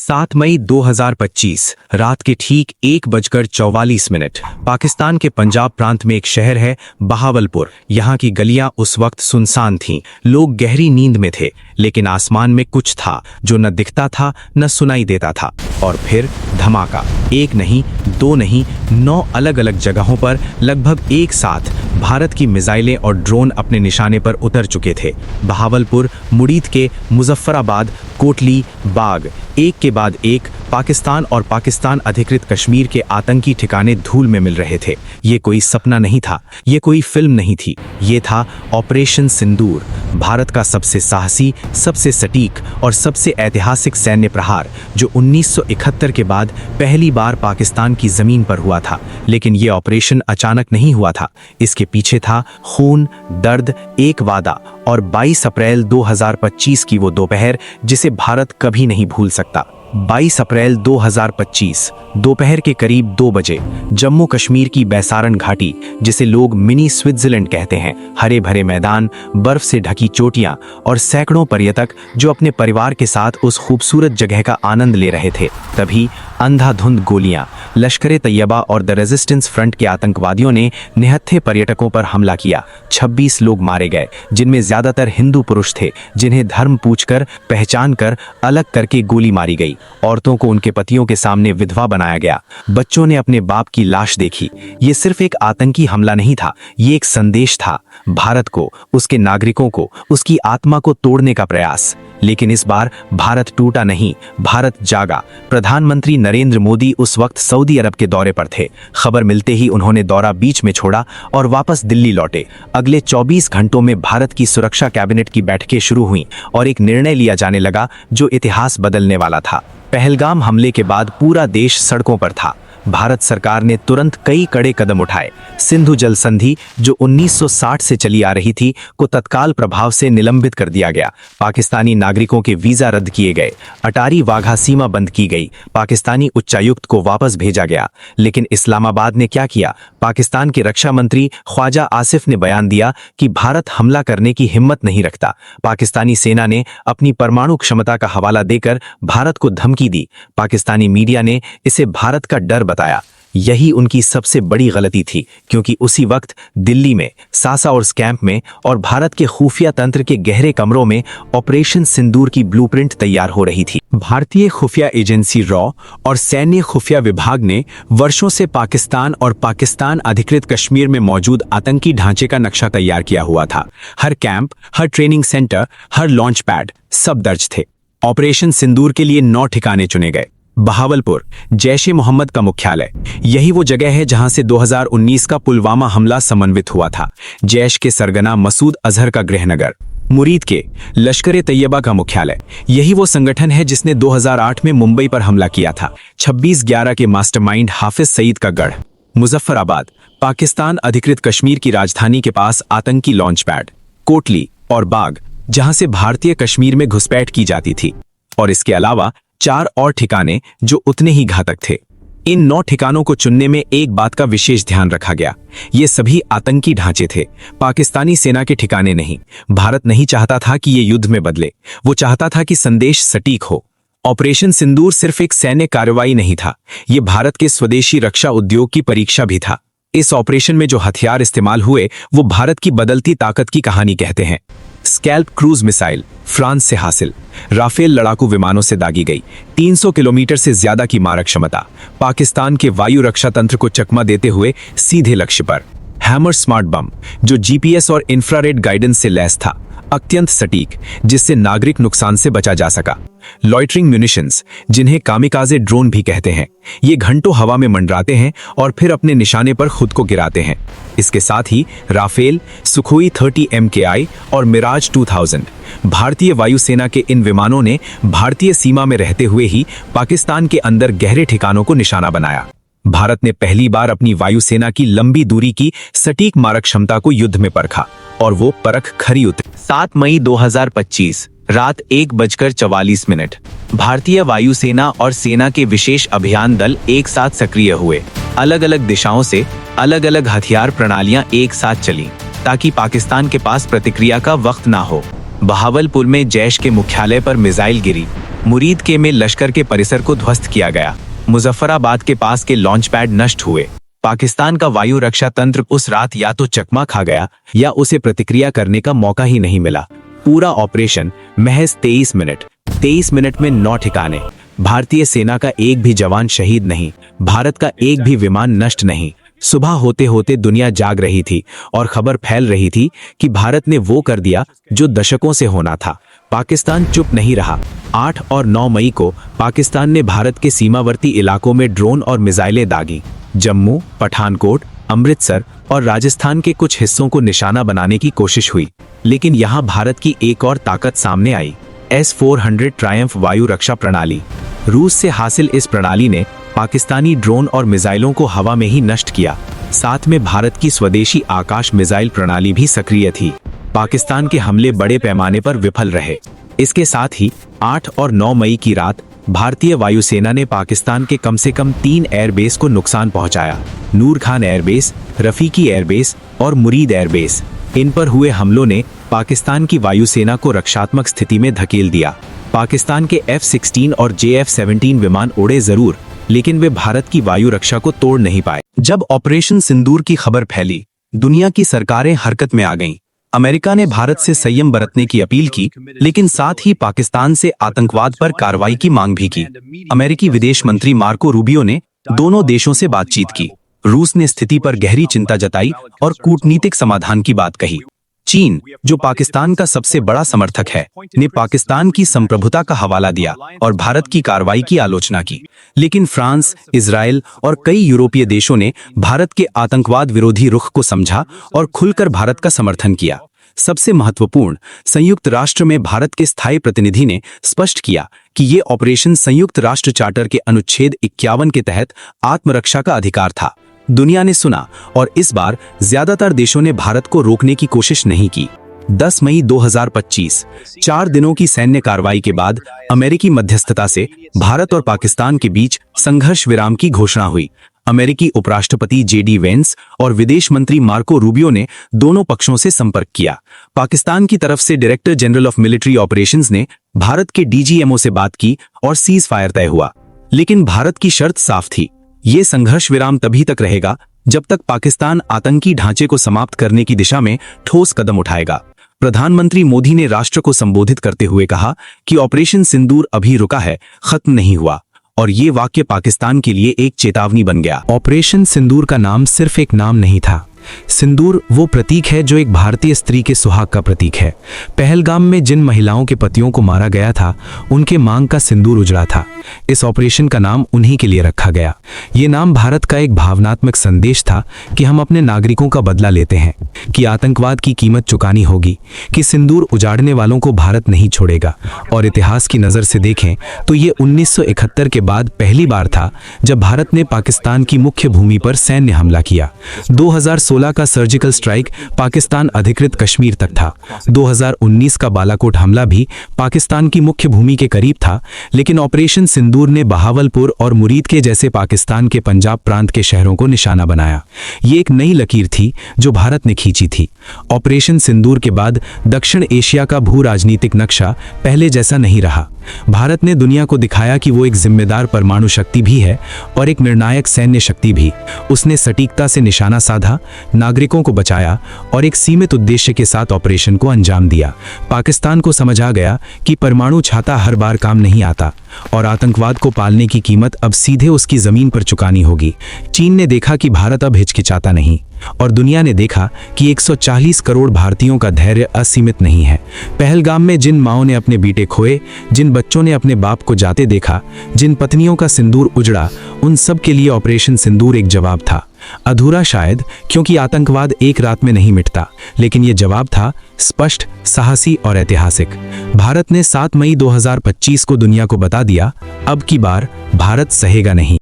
7 मई 2025 रात के ठीक 1:44 पाकिस्तान के पंजाब प्रांत में एक शहर है बहावलपुर। यहाँ की गलियां उस वक्त सुनसान थीं। लोग गहरी नींद में थे, लेकिन आसमान में कुछ था जो न दिखता था न सुनाई देता था। और फिर धमाका। एक नहीं, दो नहीं, 9 अलग अलग जगहों पर लगभग एक साथ भारत की मिसाइलें और ड्रोन अपने निशाने पर उतर चुके थे। बहावलपुर, मुरीद के मुजफ्फराबाद, कोटली, बाग, एक के बाद एक पाकिस्तान और पाकिस्तान अधिकृत कश्मीर के आतंकी ठिकाने धूल में मिल रहे थे। ये कोई सपना नहीं था, ये कोई फिल्म नहीं थी, ये था ऑपरेशन सिंदूर, भारत का सबसे साहसी, सबसे सटीक और सबसे ऐतिहासिक सैन्य प्रहार, जो 1971 के बाद पहली बार पाकिस्तान की जमीन पर हुआ था। लेकिन ये ऑपरेशन अचानक नहीं हुआ था। इसके पीछे था खून, दर्द, एक वादा और 22 अप्रैल 2025 की वो दोपहर जिसे भारत कभी नहीं भूल सकता। 22 अप्रैल 2025 दोपहर के करीब 2 बजे जम्मू कश्मीर की बैसारन घाटी, जिसे लोग मिनी स्विट्जरलैंड कहते हैं, हरे भरे मैदान, बर्फ से ढकी चोटियां और सैकड़ों पर्यटक जो अपने परिवार के साथ उस खूबसूरत जगह का आनंद ले रहे थे। तभी अंधाधुंध गोलियां, लश्कर तैयबा और द रेजिस्टेंस फ्रंट के आतंकवादियों ने निहत्थे पर्यटकों पर हमला किया। 26 लोग मारे गए, जिनमें ज्यादातर हिंदू पुरुष थे, जिन्हें धर्म पूछकर, पहचान कर, अलग करके गोली मारी गई। औरतों को उनके पतियों के सामने विधवा बनाया गया। बच्चों ने अपने बाप की लाश देखी। ये सिर्फ एक आतंकी हमला नहीं था, ये एक संदेश था, भारत को, उसके नागरिकों को, उसकी आत्मा को तोड़ने का प्रयास। लेकिन इस बार भारत टूटा नहीं, भारत जागा। प्रधानमंत्री नरेंद्र मोदी उस वक्त सऊदी अरब के दौरे पर थे। खबर मिलते ही उन्होंने दौरा बीच में छोड़ा और वापस दिल्ली लौटे। अगले 24 घंटों में भारत की सुरक्षा कैबिनेट की बैठकें शुरू हुईं और एक निर्णय लिया जाने लगा जो इतिहास बदलने वाला था। पहलगाम हमले के बाद पूरा देश सड़कों पर था। भारत सरकार ने तुरंत कई कड़े कदम उठाए। सिंधु जल संधि, जो 1960 से चली आ रही थी, को तत्काल प्रभाव से निलंबित कर दिया गया। पाकिस्तानी नागरिकों के वीजा रद्द किए गए। अटारी वाघा सीमा बंद की गई। पाकिस्तानी उच्चायुक्त को वापस भेजा गया। लेकिन इस्लामाबाद ने क्या किया? पाकिस्तान के रक्षा मंत्री ख्वाजा आसिफ ने बयान दिया कि भारत हमला करने की हिम्मत नहीं रखता। पाकिस्तानी सेना ने अपनी परमाणु क्षमता का हवाला देकर भारत को धमकी दी। पाकिस्तानी मीडिया ने इसे भारत का डर बताया। यही उनकी सबसे बड़ी गलती थी, क्योंकि उसी वक्त दिल्ली में, सासा और स्कैम्प में और भारत के खुफिया तंत्र के गहरे कमरों में ऑपरेशन सिंदूर की ब्लूप्रिंट तैयार हो रही थी। भारतीय खुफिया एजेंसी रॉ और सैन्य खुफिया विभाग ने वर्षों से पाकिस्तान और पाकिस्तान अधिकृत कश्मीर में मौजूद आतंकी ढांचे का नक्शा तैयार किया हुआ था। हर कैंप, हर ट्रेनिंग सेंटर, हर लॉन्च पैड, सब दर्ज थे। ऑपरेशन सिंदूर के लिए 9 ठिकाने चुने गए। बहावलपुर, जैश-ए-मोहम्मद का मुख्यालय, यही वो जगह है जहां से 2019 का पुलवामा हमला समन्वित हुआ था। जैश के सरगना मसूद अजहर का गृहनगर। मुरीद के लश्कर तैयबा का मुख्यालय, यही वो संगठन है जिसने 2008 में मुंबई पर हमला किया था। 26/11 के मास्टरमाइंड हाफिज सईद का गढ़। मुजफ्फराबाद, पाकिस्तान अधिकृत कश्मीर की राजधानी के पास आतंकी लॉन्च पैड। कोटली और बाग, जहां से भारतीय कश्मीर में घुसपैठ की जाती थी। और इसके अलावा 4 और ठिकाने जो उतने ही घातक थे। इन 9 ठिकानों को चुनने में एक बात का विशेष ध्यान रखा गया, ये सभी आतंकी ढांचे थे, पाकिस्तानी सेना के ठिकाने नहीं। भारत नहीं चाहता था कि ये युद्ध में बदले, वो चाहता था कि संदेश सटीक हो। ऑपरेशन सिंदूर सिर्फ एक सैन्य कार्रवाई नहीं था, ये भारत के स्वदेशी रक्षा उद्योग की परीक्षा भी था। इस ऑपरेशन में जो हथियार इस्तेमाल हुए वो भारत की बदलती ताकत की कहानी कहते हैं। स्कैल्प क्रूज मिसाइल, फ्रांस से हासिल। राफेल लड़ाकू विमानों से दागी गई। 300 किलोमीटर से ज्यादा की मारक क्षमता, पाकिस्तान के वायु रक्षा तंत्र को चकमा देते हुए सीधे लक्ष्य पर। हैमर स्मार्ट बम, जो जीपीएस और इंफ्रारेड गाइडेंस से लैस था, अत्यंत सटीक, जिससे नागरिक नुकसान से बचा जा सका। लॉइटरिंग म्यूनिशंस, जिन्हें कामिकाजे ड्रोन भी कहते हैं, ये घंटों हवा में मंडराते हैं और फिर अपने निशाने पर खुद को गिराते हैं। इसके साथ ही राफेल, सुखोई 30 MKI और मिराज 2000, भारतीय वायुसेना के इन विमानों ने भारतीय सीमा में रहते हुए ही पाकिस्तान के अंदर गहरे ठिकानों को निशाना बनाया। भारत ने पहली बार अपनी वायुसेना की लंबी दूरी की सटीक मारक क्षमता को युद्ध में परखा, और वो परख खरी उतरी। 7 मई 2025 रात 1:44 भारतीय वायुसेना और सेना के विशेष अभियान दल एक साथ सक्रिय हुए। अलग अलग दिशाओं से अलग अलग हथियार प्रणालियां एक साथ चली, ताकि पाकिस्तान के पास प्रतिक्रिया का वक्त ना हो। बहावलपुर में जैश के मुख्यालय पर मिसाइल गिरी, मुरीद के में लश्कर के परिसर को ध्वस्त किया गया। मुजफ्फराबाद के पास के लॉन्च पैड नष्ट हुए। पाकिस्तान का वायु रक्षा तंत्र उस रात या तो चकमा खा गया या उसे प्रतिक्रिया करने का मौका ही नहीं मिला। पूरा ऑपरेशन महज 23 मिनट में 9 ठिकाने। भारतीय सेना का एक भी जवान शहीद नहीं, भारत का एक भी विमान नष्ट नहीं। सुबह होते होते दुनिया जाग रही थी और खबर फैल रही थी कि भारत ने वो कर दिया जो दशकों से होना था। पाकिस्तान चुप नहीं रहा। 8 और 9 मई को पाकिस्तान ने भारत के सीमावर्ती इलाकों में ड्रोन और मिसाइलें दागी। जम्मू, पठानकोट, अमृतसर और राजस्थान के कुछ हिस्सों को निशाना बनाने की कोशिश हुई, लेकिन यहाँ भारत की एक और ताकत सामने आई, S-400 ट्रायम्फ वायु रक्षा प्रणाली। रूस से हासिल इस प्रणाली ने पाकिस्तानी ड्रोन और मिसाइलों को हवा में ही नष्ट किया। साथ में भारत की स्वदेशी आकाश मिसाइल प्रणाली भी सक्रिय थी। पाकिस्तान के हमले बड़े पैमाने पर विफल रहे। इसके साथ ही 8 और 9 मई की रात भारतीय वायुसेना ने पाकिस्तान के कम से कम 3 एयरबेस को नुकसान पहुंचाया। नूर खान एयरबेस, रफीकी एयरबेस और मुरीद एयरबेस। इन पर हुए हमलों ने पाकिस्तान की वायुसेना को रक्षात्मक स्थिति में धकेल दिया। पाकिस्तान के F-16 और JF-17 विमान उड़े जरूर, लेकिन वे भारत की वायु रक्षा को तोड़ नहीं पाए। जब ऑपरेशन सिंदूर की खबर फैली, दुनिया की सरकारें हरकत में आ गईं। अमेरिका ने भारत से संयम बरतने की अपील की, लेकिन साथ ही पाकिस्तान से आतंकवाद पर कार्रवाई की मांग भी की। अमेरिकी विदेश मंत्री मार्को रूबियो ने दोनों देशों से बातचीत की। रूस ने स्थिति पर गहरी चिंता जताई और कूटनीतिक समाधान की बात कही। चीन, जो पाकिस्तान का सबसे बड़ा समर्थक है, ने पाकिस्तान की संप्रभुता का हवाला दिया और भारत की कार्रवाई की आलोचना की। लेकिन फ्रांस, इजराइल और कई यूरोपीय देशों ने भारत के आतंकवाद विरोधी रुख को समझा और खुलकर भारत का समर्थन किया। सबसे महत्वपूर्ण, संयुक्त राष्ट्र में भारत के स्थायी प्रतिनिधि ने स्पष्ट किया कि ये ऑपरेशन संयुक्त राष्ट्र चार्टर के अनुच्छेद 51 के तहत आत्मरक्षा का अधिकार था। दुनिया ने सुना और इस बार ज्यादातर देशों ने भारत को रोकने की कोशिश नहीं की। 10 मई 2025, 4 दिनों की सैन्य कार्रवाई के बाद अमेरिकी मध्यस्थता से भारत और पाकिस्तान के बीच संघर्ष विराम की घोषणा हुई। अमेरिकी उपराष्ट्रपति JD वेंस और विदेश मंत्री मार्को रूबियो ने दोनों पक्षों से संपर्क किया। पाकिस्तान की तरफ से director general of military operations ने भारत के DGMO से बात की और सीज फायर तय हुआ। लेकिन भारत की शर्त साफ थी, ये संघर्ष विराम तभी तक रहेगा जब तक पाकिस्तान आतंकी ढांचे को समाप्त करने की दिशा में ठोस कदम उठाएगा। प्रधानमंत्री मोदी ने राष्ट्र को संबोधित करते हुए कहा कि ऑपरेशन सिंदूर अभी रुका है, खत्म नहीं हुआ। और ये वाक्य पाकिस्तान के लिए एक चेतावनी बन गया। ऑपरेशन सिंदूर का नाम सिर्फ एक नाम नहीं था। सिंदूर वो प्रतीक है जो एक भारतीय स्त्री के सुहाग का प्रतीक है। पहलगाम में जिन महिलाओं के पतियों को मारा गया था, उनके मांग का सिंदूर उजड़ा था। इस ऑपरेशन का नाम उन्हीं के लिए रखा गया। ये नाम भारत का एक भावनात्मक संदेश था कि हम अपने नागरिकों का बदला लेते हैं, कि आतंकवाद की कीमत चुकानी होगी, कि सिंदूर उजाड़ने वालों को भारत नहीं छोड़ेगा। और इतिहास की नज़र से देखें तो ये 1971 के बाद पहली बार था जब भारत ने पाकिस्तान की मुख्य भूमि पर सैन्य हमला किया। 2016 का सर्जिकल स्ट्राइक पाकिस्तान अधिकृत कश्मीर तक था। 2019 का बालाकोट हमला भी पाकिस्तान की मुख्य भूमि के करीब था, लेकिन ऑपरेशन सिंदूर ने बहावलपुर और मुरीद के जैसे पाकिस्तान के पंजाब प्रांत के शहरों को निशाना बनाया। ये एक नई लकीर थी जो भारत ने खींची थी। ऑपरेशन सिंदूर के बाद दक्षिण एशिया का भू राजनीतिक नक्शा पहले जैसा नहीं रहा। भारत ने दुनिया को दिखाया कि वो एक जिम्मेदार परमाणु शक्ति भी है और एक निर्णायक सैन्य शक्ति भी। उसने सटीकता से निशाना साधा, नागरिकों को बचाया और एक सीमित उद्देश्य के साथ ऑपरेशन को अंजाम दिया। पाकिस्तान को समझ आ गया कि परमाणु छाता हर बार काम नहीं आता और आतंकवाद को पालने की कीमत अब सीधे उसकी जमीन पर चुकानी होगी। चीन ने देखा कि भारत अब हिचकिचाता नहीं और दुनिया ने देखा कि 140 करोड़ भारतीयों का धैर्य असीमित नहीं है। पहलगाम में जिन माओं ने अपने बेटे खोए, जिन बच्चों ने अपने बाप को जाते देखा, जिन पत्नियों का सिंदूर उजड़ा, उन सब के लिए ऑपरेशन सिंदूर एक जवाब था। अधूरा शायद, क्योंकि आतंकवाद एक रात में नहीं मिटता, लेकिन ये जवाब था स्पष्ट, साहसी और ऐतिहासिक। भारत ने 7 मई 2025 को दुनिया को बता दिया, अब की बार भारत सहेगा नहीं।